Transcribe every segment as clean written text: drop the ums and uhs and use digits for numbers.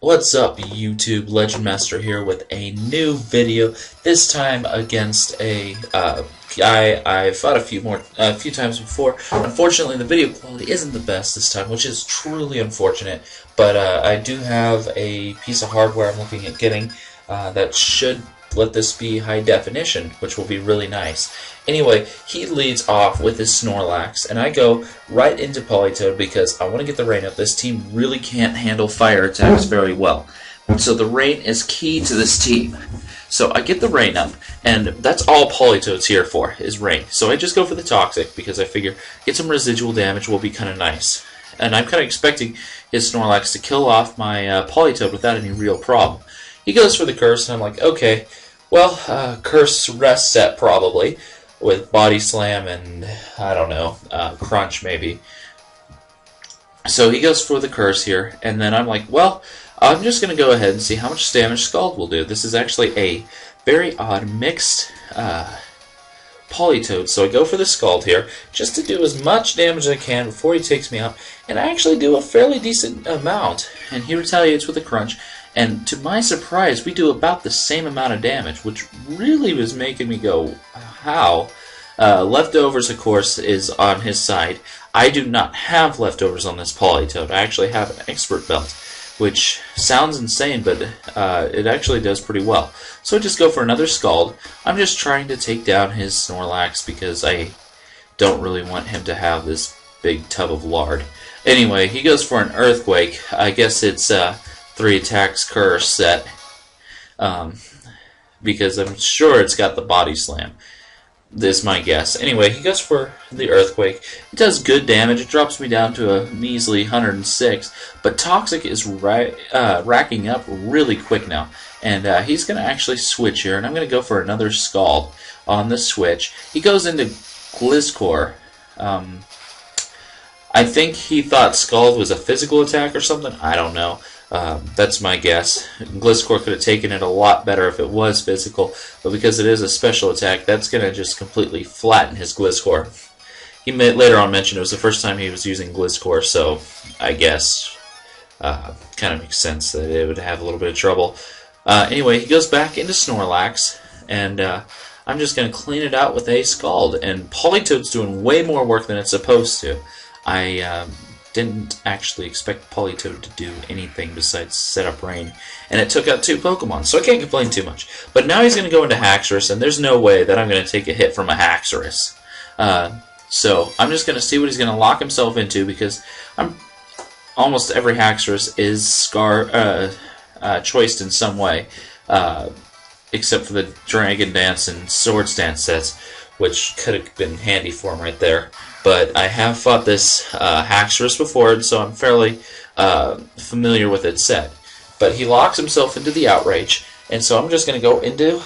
What's up, YouTube? Legend Master here with a new video. This time against a guy I've fought a few times before. Unfortunately, the video quality isn't the best this time, which is truly unfortunate. But I do have a piece of hardware I'm looking at getting that should let this be high definition, which will be really nice. Anyway, he leads off with his Snorlax, and I go right into Politoed because I want to get the rain up. This team really can't handle fire attacks very well. So the rain is key to this team. So I get the rain up, and that's all Politoed's here for, is rain. So I just go for the Toxic because I figure get some residual damage will be kind of nice. And I'm kind of expecting his Snorlax to kill off my Politoed without any real problem. He goes for the Curse, and I'm like, okay, well, Curse rest set probably, with Body Slam and, I don't know, Crunch maybe. So he goes for the Curse here, and then I'm like, well, I'm just going to go ahead and see how much damage Scald will do. This is actually a very odd mixed Politoed, so I go for the Scald here, just to do as much damage as I can before he takes me out, and I actually do a fairly decent amount, and he retaliates with a Crunch. And to my surprise, we do about the same amount of damage, which really was making me go, how? Leftovers, of course, is on his side. I do not have leftovers on this Politoed. I actually have an Expert Belt, which sounds insane, but it actually does pretty well. So I just go for another Scald. I'm just trying to take down his Snorlax because I don't really want him to have this big tub of lard. Anyway, he goes for an Earthquake. I guess it's 3 attacks Curse set, because I'm sure it's got the Body Slam. This is my guess. Anyway, he goes for the Earthquake. It does good damage. It drops me down to a measly 106, but Toxic is racking up really quick now, and he's going to actually switch here, and I'm going to go for another Scald on the switch. He goes into Gliscor. I think he thought Scald was a physical attack or something. I don't know. That's my guess. Gliscor could have taken it a lot better if it was physical, but because it is a special attack, that's going to just completely flatten his Gliscor. He later on mentioned it was the first time he was using Gliscor, so I guess kind of makes sense that it would have a little bit of trouble. Anyway, he goes back into Snorlax, and I'm just going to clean it out with a Scald, and Politoed's doing way more work than it's supposed to. I didn't actually expect Politoed to do anything besides set up rain, and it took out 2 Pokemon, so I can't complain too much. But now he's going to go into Haxorus, and there's no way that I'm going to take a hit from a Haxorus. So I'm just going to see what he's going to lock himself into, because almost every Haxorus is choiced in some way, except for the Dragon Dance and Swords Dance sets, which could have been handy for him right there. But I have fought this Haxorus before, so I'm fairly familiar with its set. But he locks himself into the Outrage, and so I'm just going to go into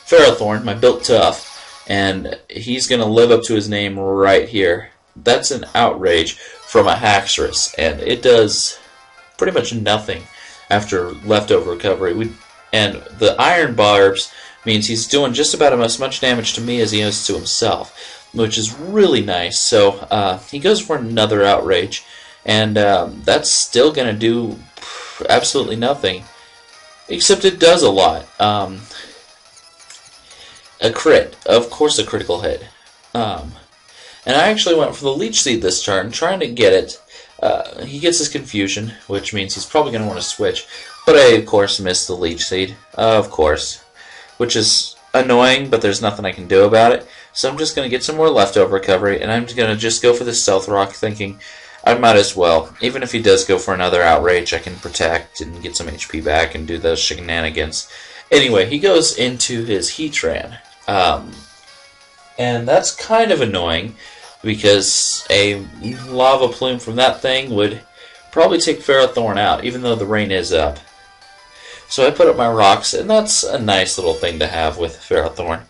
Ferrothorn, my Built Tough, and he's going to live up to his name right here. That's an Outrage from a Haxorus, and it does pretty much nothing after leftover recovery. And the Iron Barbs means he's doing just about as much damage to me as he is to himself, which is really nice. So he goes for another Outrage, and that's still going to do absolutely nothing, except it does a lot. A crit, of course, a critical hit. And I actually went for the Leech Seed this turn, trying to get it. He gets his Confusion, which means he's probably going to want to switch, but I, of course, missed the Leech Seed, of course, which is annoying, but there's nothing I can do about it. So I'm just going to get some more leftover recovery, and I'm going to just go for the Stealth Rock, thinking I might as well. Even if he does go for another Outrage, I can protect and get some HP back and do those shenanigans. Anyway, he goes into his Heatran, and that's kind of annoying, because a Lava Plume from that thing would probably take Ferrothorn out, even though the rain is up. So I put up my rocks, and that's a nice little thing to have with Ferrothorn.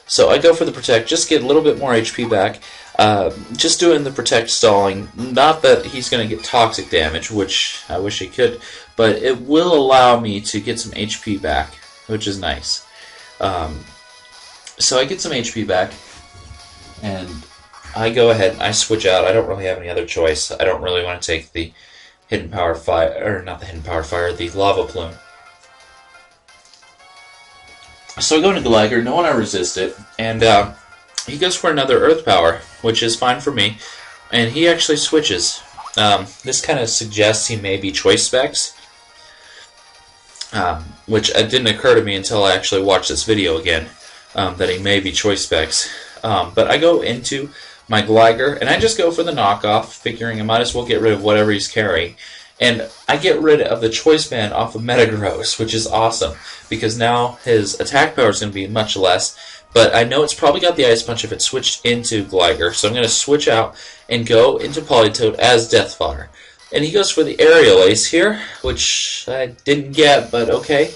So I go for the Protect, just get a little bit more HP back. Just doing the Protect stalling, not that he's going to get toxic damage, which I wish he could, but it will allow me to get some HP back, which is nice. So I get some HP back, and I go ahead and I switch out. I don't really have any other choice. I don't really want to take the hidden power fire, or not the hidden power fire, the lava plume. So I go into Gligar, no one I resist it, and he goes for another Earth Power, which is fine for me, and he actually switches. This kind of suggests he may be Choice Specs, which didn't occur to me until I actually watched this video again, that he may be Choice Specs. But I go into my Gligar, and I just go for the knockoff, figuring I might as well get rid of whatever he's carrying. And I get rid of the Choice Band off of Metagross, which is awesome, because now his attack power is going to be much less. But I know it's probably got the Ice Punch if it switched into Gligar, so I'm going to switch out and go into Politoed as Death Fodder. And he goes for the Aerial Ace here, which I didn't get, but okay.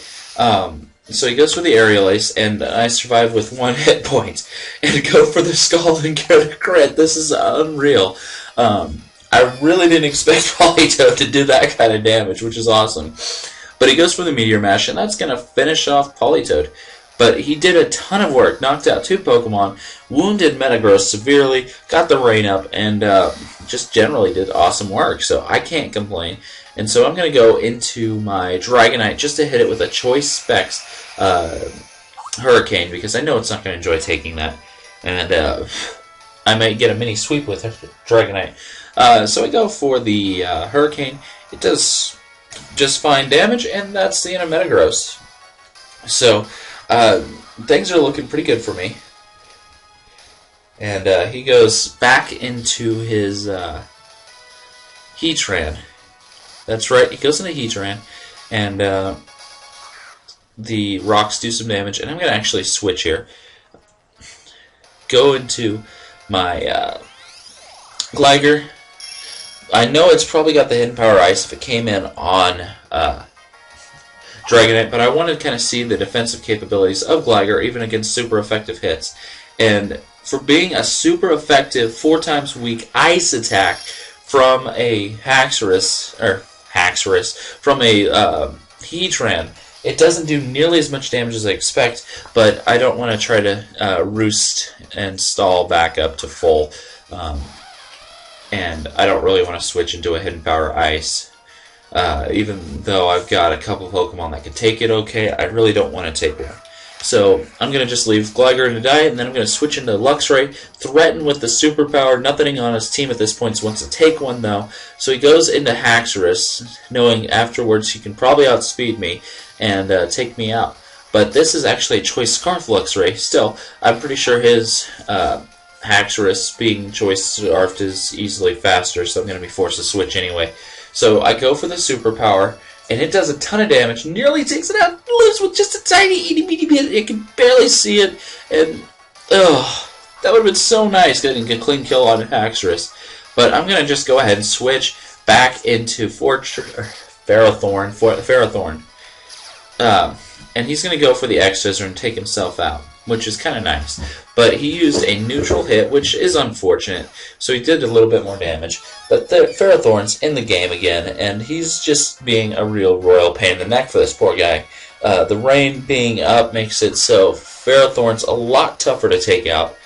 So he goes for the Aerial Ace, and I survive with 1 hit point. And go for the Scald and get a crit. This is unreal. I really didn't expect Politoed to do that kind of damage, which is awesome. But he goes for the Meteor Mash, and that's going to finish off Politoed. But he did a ton of work, knocked out 2 Pokemon, wounded Metagross severely, got the Rain up, and just generally did awesome work. So I can't complain. And so I'm going to go into my Dragonite just to hit it with a Choice Specs Hurricane, because I know it's not going to enjoy taking that. And I might get a mini sweep with Dragonite. So I go for the Hurricane. It does just fine damage, and that's the end of Metagross. So things are looking pretty good for me. And he goes back into his Heatran. That's right, he goes into Heatran, and the rocks do some damage, and I'm going to actually switch here. Go into my Gligar. I know it's probably got the Hidden Power Ice if it came in on Dragonite, but I wanted to kind of see the defensive capabilities of Gligar even against super effective hits. And for being a super effective 4 times weak ice attack from a from a Heatran, it doesn't do nearly as much damage as I expect, but I don't want to try to roost and stall back up to full. And I don't really want to switch into a Hidden Power Ice. Even though I've got a couple Pokemon that can take it okay, I really don't want to take one. So I'm going to just leave Gligar to die, and then I'm going to switch into Luxray, threaten with the superpower. Nothing on his team at this point wants to take one, though. So he goes into Haxorus, knowing afterwards he can probably outspeed me and take me out. But this is actually a Choice Scarf Luxray. Still, I'm pretty sure his Haxorus being Choice Scarfed is easily faster, so I'm going to be forced to switch anyway. So I go for the superpower, and it does a ton of damage, nearly takes it out, lives with just a tiny itty-bitty bit, you can barely see it, and that would have been so nice getting a clean kill on Haxorus. But I'm going to just go ahead and switch back into Ferrothorn, and he's going to go for the X-Scissor and take himself out, which is kind of nice. But he used a neutral hit, which is unfortunate, so he did a little bit more damage. But the Ferrothorn's in the game again, and he's just being a real royal pain in the neck for this poor guy. The rain being up makes it so Ferrothorn's a lot tougher to take out.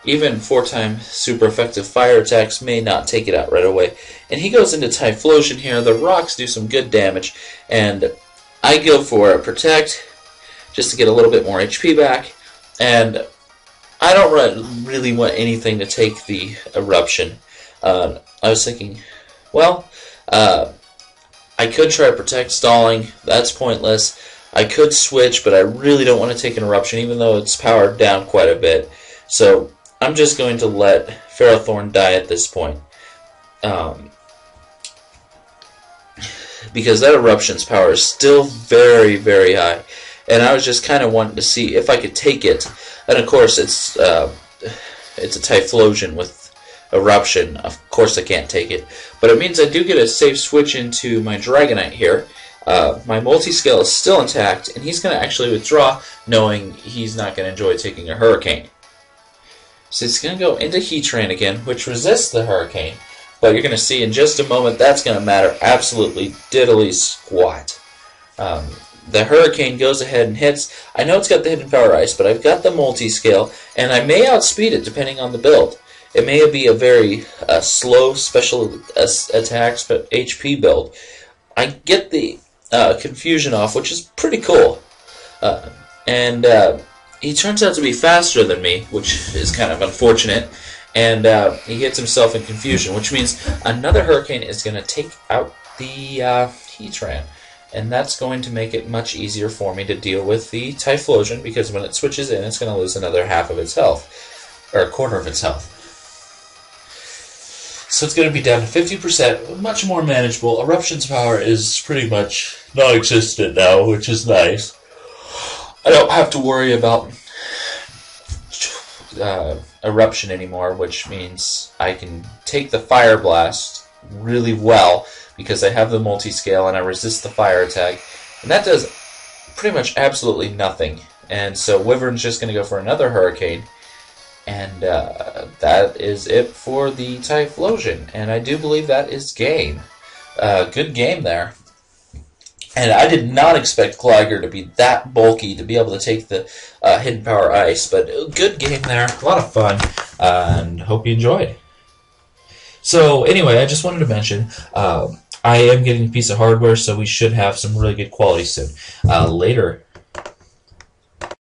Even 4-time super effective fire attacks may not take it out right away. And he goes into Typhlosion here. The rocks do some good damage, and I go for a Protect just to get a little bit more HP back. And I don't really want anything to take the Eruption. I was thinking, well, I could try to Protect stalling. That's pointless. I could switch, but I really don't want to take an Eruption, even though it's powered down quite a bit. So I'm just going to let Ferrothorn die at this point. Because that Eruption's power is still very, very high. And I was just kind of wanting to see if I could take it. And of course, it's a Typhlosion with Eruption. Of course I can't take it. But it means I do get a safe switch into my Dragonite here. My Multiscale is still intact, and he's going to actually withdraw, knowing he's not going to enjoy taking a Hurricane. So it's going to go into Heatran again, which resists the Hurricane. But you're going to see in just a moment that's going to matter absolutely diddly squat. The Hurricane goes ahead and hits. I know it's got the Hidden Power Ice, but I've got the Multiscale, and I may outspeed it depending on the build. it may be a very slow special attacks but HP build. I get the confusion off, which is pretty cool. And he turns out to be faster than me, which is kind of unfortunate. And he gets himself in confusion, which means another Hurricane is going to take out the Heatran. And that's going to make it much easier for me to deal with the Typhlosion, because when it switches in, it's going to lose another half of its health, or a quarter of its health. So it's going to be down to 50%, much more manageable. Eruption's power is pretty much non-existent now, which is nice. I don't have to worry about Eruption anymore, which means I can take the Fire Blast really well, because I have the multi-scale and I resist the fire attack, and that does pretty much absolutely nothing. And so Wyvern's just going to go for another Hurricane, and that is it for the Typhlosion, and I do believe that is game. Good game there. And I did not expect Gligar to be that bulky to be able to take the Hidden Power Ice, but good game there, a lot of fun, and hope you enjoyed. So anyway, I just wanted to mention, I am getting a piece of hardware, so we should have some really good quality soon. Later,